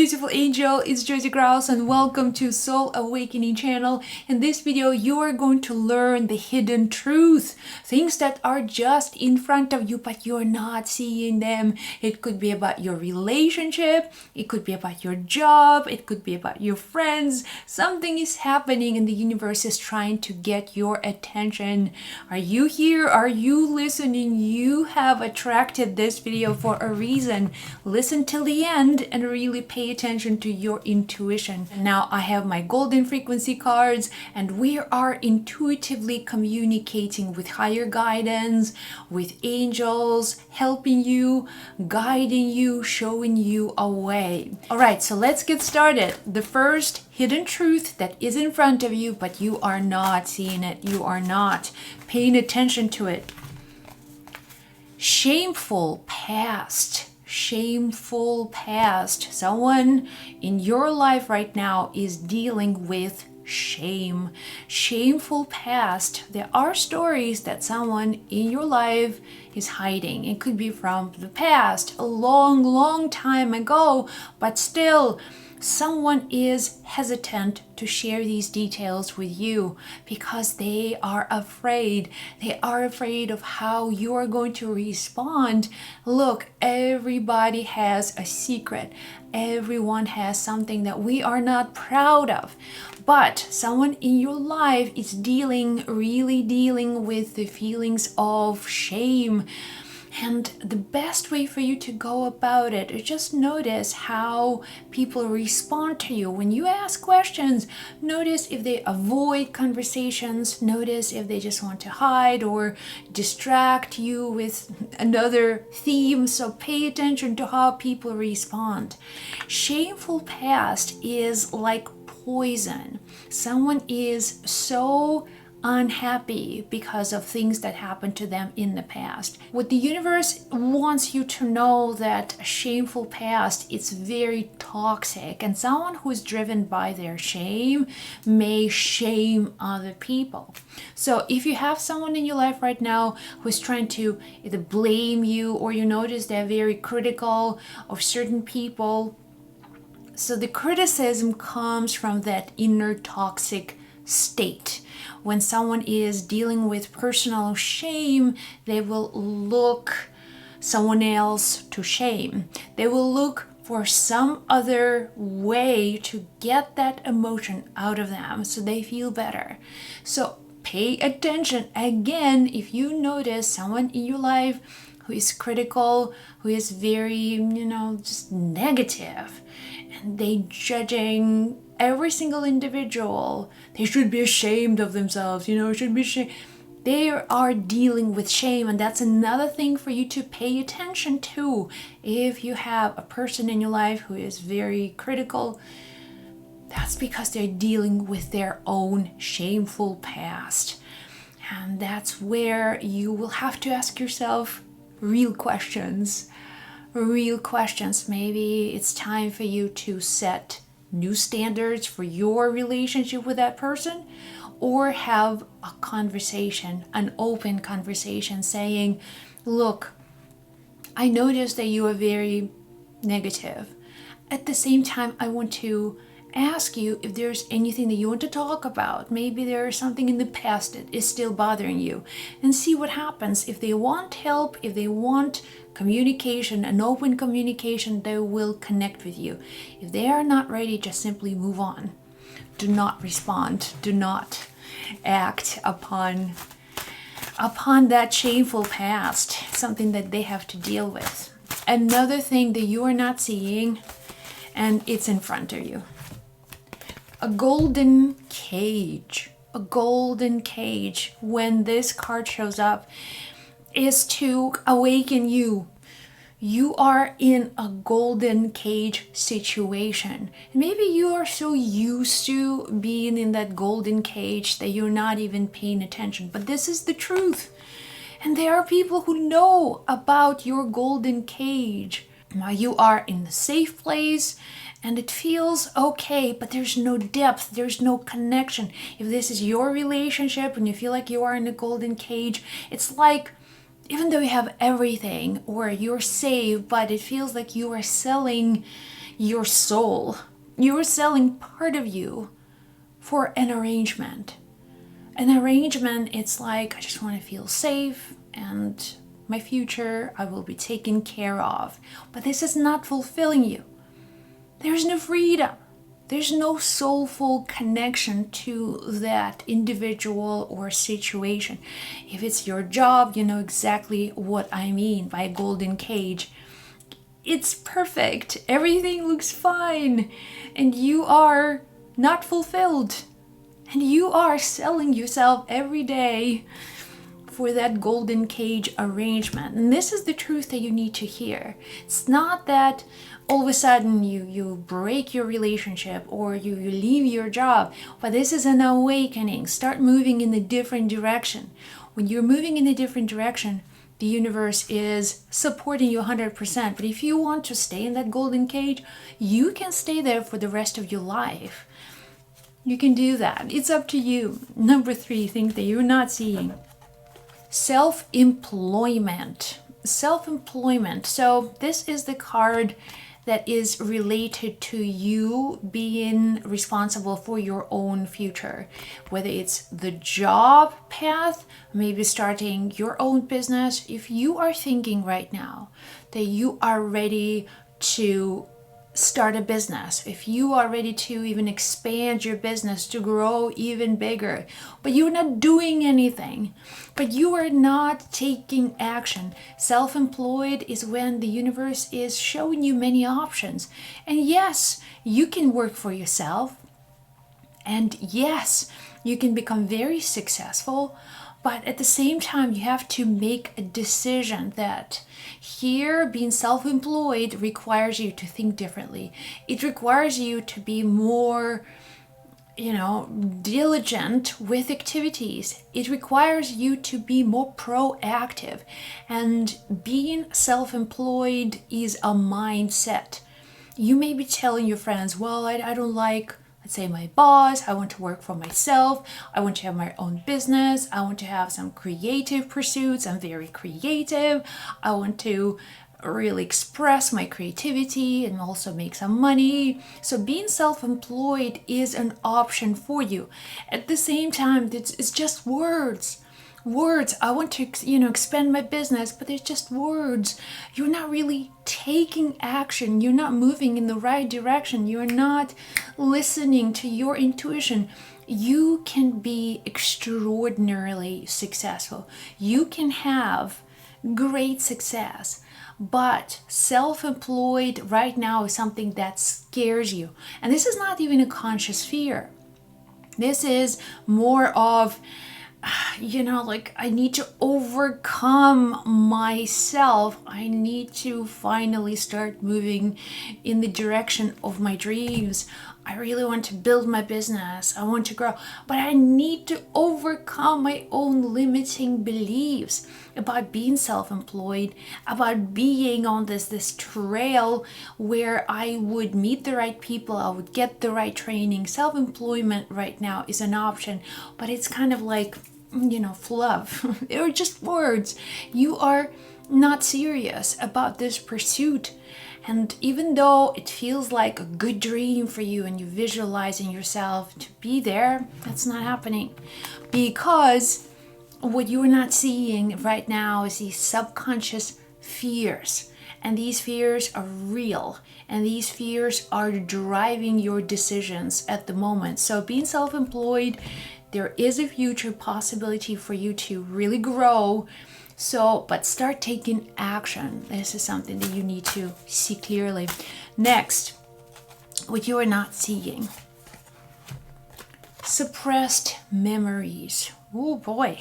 beautiful angel, it's Josie Grouse and welcome to Soul Awakening channel. In this video, you are going to learn the hidden truth, things that are just in front of you but you're not seeing them. It could be about your relationship, it could be about your job, it could be about your friends. Something is happening and the universe is trying to get your attention. Are you here? Are you listening? You have attracted this video for a reason. Listen till the end and really pay attention to your intuition. Now I have my golden frequency cards and we are intuitively communicating with higher guidance, with angels, helping you, guiding you, showing you a way. All right, so let's get started. The first hidden truth that is in front of you, but you are not seeing it. You are not paying attention to it. Shameful past. Shameful past. Someone in your life right now is dealing with shame. Shameful past. There are stories that someone in your life is hiding. It could be from the past, a long, long time ago, but still someone is hesitant to share these details with you because they are afraid. They are afraid of how you are going to respond. Look, everybody has a secret. Everyone has something that we are not proud of. But someone in your life is really dealing with the feelings of shame. And the best way for you to go about it is just notice how people respond to you. When you ask questions, notice if they avoid conversations, notice if they just want to hide or distract you with another theme. So pay attention to how people respond. Shameful past is like poison. Someone is so unhappy because of things that happened to them in the past. What the universe wants you to know that a shameful past is very toxic, and someone who is driven by their shame may shame other people. So if you have someone in your life right now who is trying to either blame you or you notice they're very critical of certain people, so the criticism comes from that inner toxic state. When someone is dealing with personal shame, they will look someone else to shame. They will look for some other way to get that emotion out of them so they feel better. So pay attention. Again, if you notice someone in your life who is critical, who is very, just negative, and they judging every single individual, they should be ashamed of themselves, should be ashamed. They are dealing with shame, and that's another thing for you to pay attention to. If you have a person in your life who is very critical, that's because they're dealing with their own shameful past. And that's where you will have to ask yourself real questions. Maybe it's time for you to set new standards for your relationship with that person, or have a conversation, an open conversation saying, look, I noticed that you are very negative. At the same time, I want to ask you if there's anything that you want to talk about. Maybe there's something in the past that is still bothering you, and see what happens. If they want help, if they want communication, an open communication, they will connect with you. If they are not ready, just simply move on. Do not respond. Do not act upon that shameful past, something that they have to deal with. Another thing that you are not seeing, and it's in front of you. A golden cage. A golden cage. When this card shows up, is to awaken you. You are in a golden cage situation. Maybe you are so used to being in that golden cage that you're not even paying attention. But this is the truth. And there are people who know about your golden cage. Now you are in the safe place and it feels okay, but there's no depth, there's no connection. If this is your relationship and you feel like you are in a golden cage, it's like even though you have everything or you're safe, but it feels like you are selling your soul. You're selling part of you for an arrangement. An arrangement, it's like, I just want to feel safe and my future I will be taken care of. But this is not fulfilling you. There's no freedom. There's no soulful connection to that individual or situation. If it's your job, you know exactly what I mean by a golden cage. It's perfect. Everything looks fine. And you are not fulfilled. And you are selling yourself every day for that golden cage arrangement. And this is the truth that you need to hear. It's not that all of a sudden you break your relationship or you leave your job, but this is an awakening. Start moving in a different direction. When you're moving in a different direction, the universe is supporting you 100%. But if you want to stay in that golden cage, you can stay there for the rest of your life. You can do that. It's up to you. Number 3, things that you're not seeing. Self-employment. Self-employment. So this is the card that is related to you being responsible for your own future. Whether it's the job path, maybe starting your own business. If you are thinking right now that you are ready to start a business, if you are ready to even expand your business to grow even bigger, but you're not doing anything, but you are not taking action. Self-employed is when the universe is showing you many options. And yes, you can work for yourself. And yes, you can become very successful. But at the same time, you have to make a decision that here being self-employed requires you to think differently. It requires you to be more, diligent with activities. It requires you to be more proactive. And being self-employed is a mindset. You may be telling your friends, well, I don't like, let's say, my boss. I want to work for myself. I want to have my own business. I want to have some creative pursuits. I'm very creative. I want to really express my creativity and also make some money. So being self-employed is an option for you. At the same time, it's just words. I want to, expand my business, but it's just words. You're not really taking action. You're not moving in the right direction. You're not listening to your intuition. You can be extraordinarily successful. You can have great success. But self-employed right now is something that scares you. And this is not even a conscious fear. This is more of, I need to overcome myself. I need to finally start moving in the direction of my dreams. I really want to build my business. I want to grow, but I need to overcome my own limiting beliefs about being self-employed, about being on this trail where I would meet the right people, I would get the right training. Self-employment right now is an option, but it's kind of like, fluff. They're just words. You are not serious about this pursuit. And even though it feels like a good dream for you and you're visualizing yourself to be there, that's not happening. Because what you're not seeing right now is these subconscious fears. And these fears are real. And these fears are driving your decisions at the moment. So being self-employed, there is a future possibility for you to really grow. But start taking action. This is something that you need to see clearly. Next, what you are not seeing. Suppressed memories. Oh boy.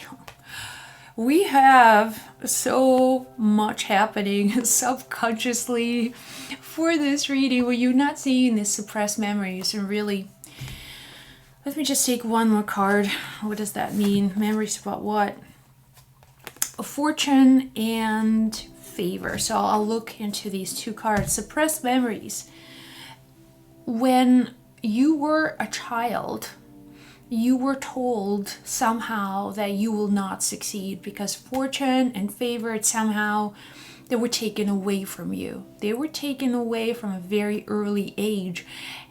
We have so much happening subconsciously for this reading where you're not seeing these suppressed memories. And really, let me just take one more card. What does that mean? Memories about what? Fortune and favor. So I'll look into these two cards. Suppressed memories. When you were a child, you were told somehow that you will not succeed because fortune and favor, it somehow that were taken away from you. They were taken away from a very early age,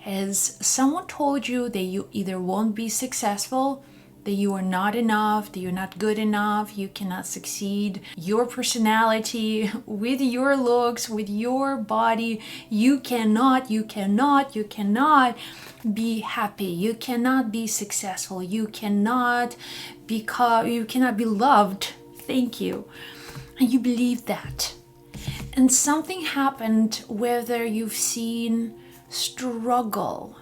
as someone told you that you either won't be successful, that you are not enough, that you're not good enough, you cannot succeed. Your personality, with your looks, with your body, you cannot be happy. You cannot be successful. You cannot be loved. Thank you. And you believe that. And something happened, whether you've seen struggle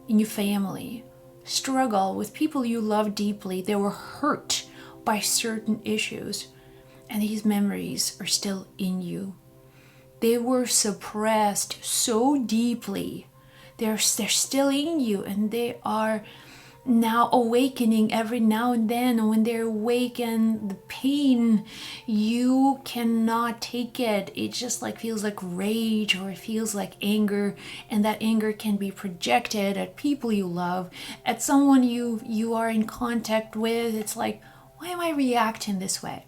in your family, struggle with people you love deeply, they were hurt by certain issues, and these memories are still in you. They were suppressed so deeply. They're still in you, and they are now awakening every now and then. And when they awaken, the pain, you cannot take it. It just feels like rage, or it feels like anger, and that anger can be projected at people you love, at someone you are in contact with. It's like, why am I reacting this way?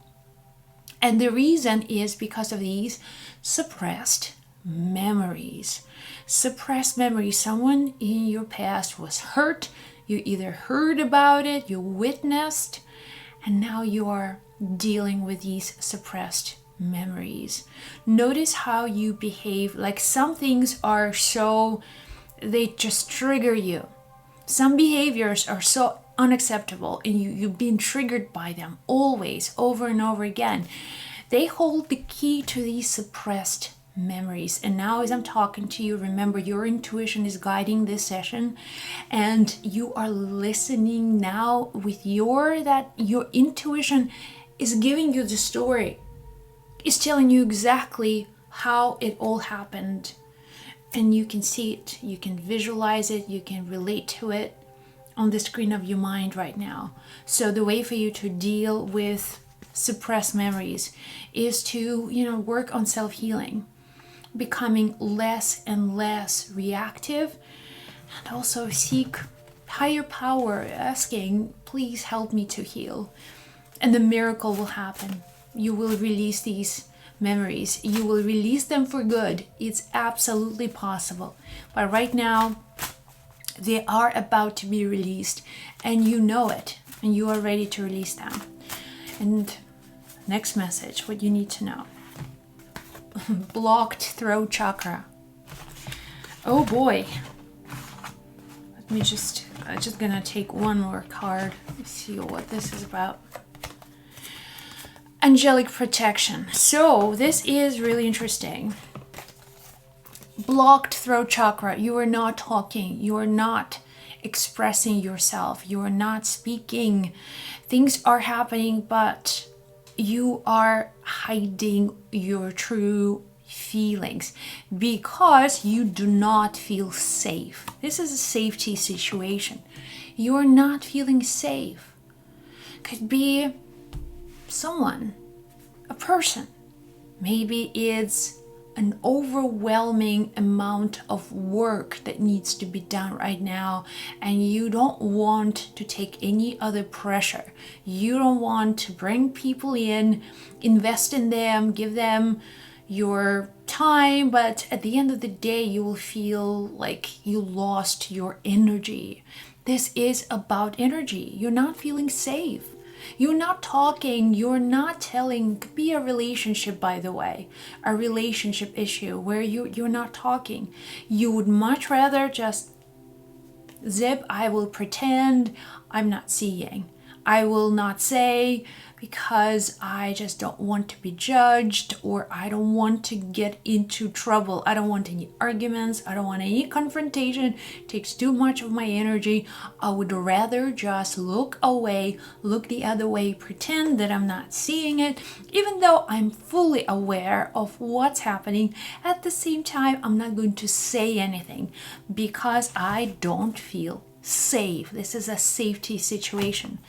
And the reason is because of these suppressed memories. Suppressed memories. Someone in your past was hurt. You either heard about it, you witnessed, and now you are dealing with these suppressed memories. Notice how you behave. Like, some things are so, they just trigger you. Some behaviors are so unacceptable, and you've been triggered by them always, over and over again. They hold the key to these suppressed memories. And now, as I'm talking to you, remember, your intuition is guiding this session, and you are listening now with your intuition is giving you the story, is telling you exactly how it all happened, and you can see it, you can visualize it, you can relate to it on the screen of your mind right now. So the way for you to deal with suppressed memories is to work on self-healing, becoming less and less reactive, and also seek higher power, asking, please help me to heal. And the miracle will happen. You will release these memories. You will release them for good. It's absolutely possible. But right now, they are about to be released, and you know it, and you are ready to release them. And next message, what you need to know. Blocked throat chakra. Oh boy. I'm just gonna take one more card. Let's see what this is about. Angelic protection. So this is really interesting. Blocked throat chakra. You are not talking. You are not expressing yourself. You are not speaking. Things are happening, but you are hiding your true feelings because you do not feel safe. This is a safety situation. You are not feeling safe. Could be someone, a person. Maybe it's an overwhelming amount of work that needs to be done right now, and you don't want to take any other pressure. You don't want to bring people in, invest in them, give them your time, but at the end of the day, you will feel like you lost your energy. This is about energy. You're not feeling safe. You're not talking, you're not telling. Could be a relationship, by the way, a relationship issue where you're not talking. You would much rather just zip, I will pretend I'm not seeing. I will not say because I just don't want to be judged, or I don't want to get into trouble. I don't want any arguments. I don't want any confrontation. It takes too much of my energy. I would rather just look away, look the other way, pretend that I'm not seeing it, even though I'm fully aware of what's happening. At the same time, I'm not going to say anything because I don't feel safe. This is a safety situation.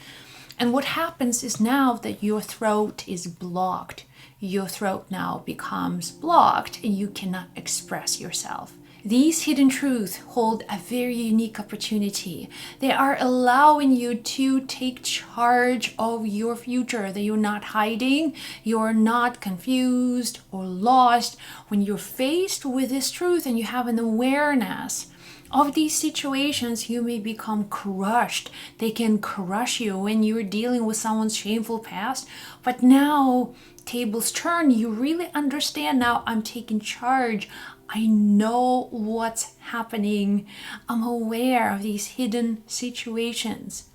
And what happens is now that your throat is blocked, your throat now becomes blocked and you cannot express yourself. These hidden truths hold a very unique opportunity. They are allowing you to take charge of your future, that you're not hiding, you're not confused or lost. When you're faced with this truth and you have an awareness of these situations, you may become crushed. They can crush you when you're dealing with someone's shameful past. But now, tables turn, you really understand. Now I'm taking charge. I know what's happening. I'm aware of these hidden situations.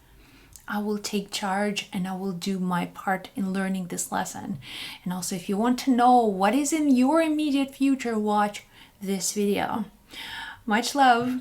I will take charge and I will do my part in learning this lesson. And also, if you want to know what is in your immediate future, watch this video. Much love.